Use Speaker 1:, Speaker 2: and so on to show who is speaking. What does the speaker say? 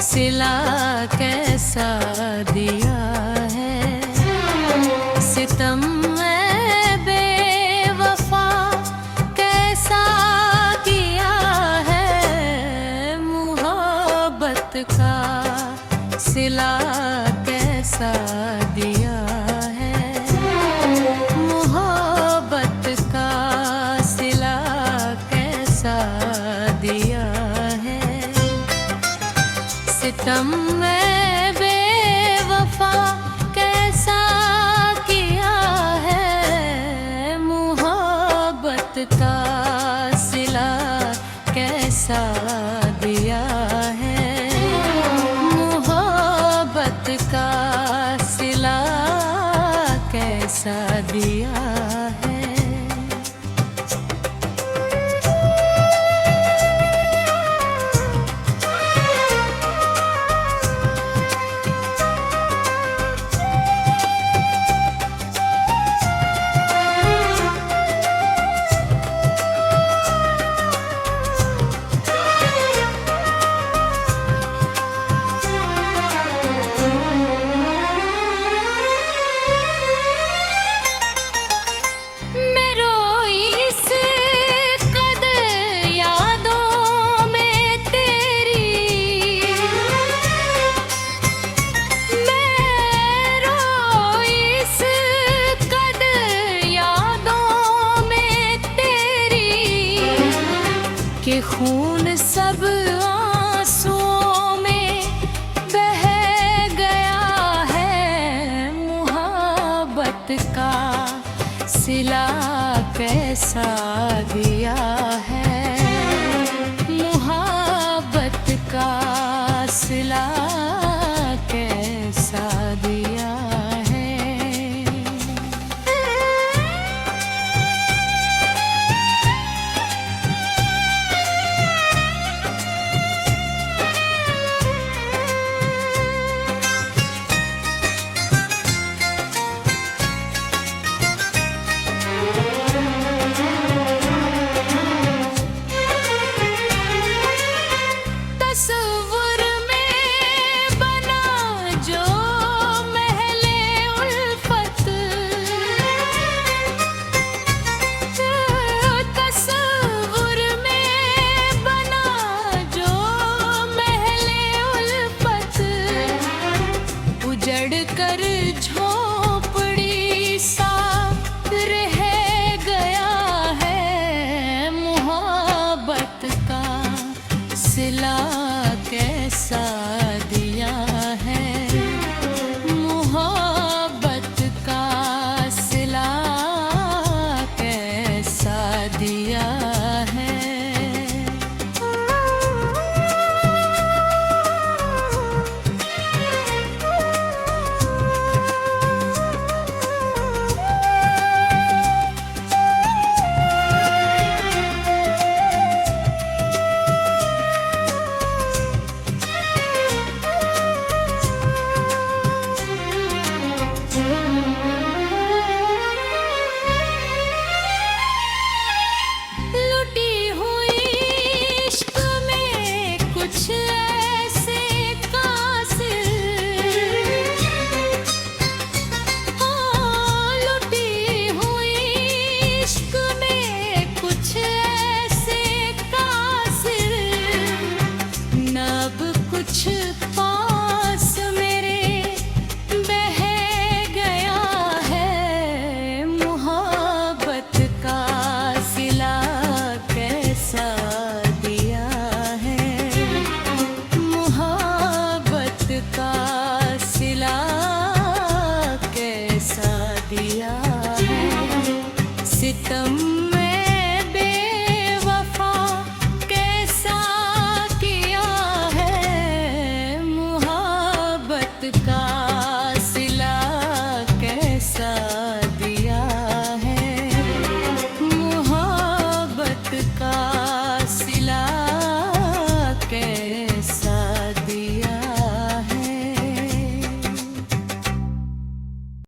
Speaker 1: सिला कैसा दिया है सितम में बेवफा कैसा किया है मोहब्बत का सिला कैसा दिया है मोहब्बत का सिला कैसा दिया है सितम में बेवफा कैसा किया है मोहब्बत का सिला कैसा दिया है मोहब्बत का सिला कैसा दिया है। कि खून सब आंसुओं में बह गया है मोहब्बत का सिला कैसा दिया है मोहब्बत का सिला कैसा दिया है। तस्वीर में बना जो महले उल्फत तस्वीर में बना जो महले उल्फत उजड़ कर झोपड़ी सा रह गया है मोहब्बत का सिला कैसा दिया है मोहब्बत का सिला कैसा दिया है। कुछ पा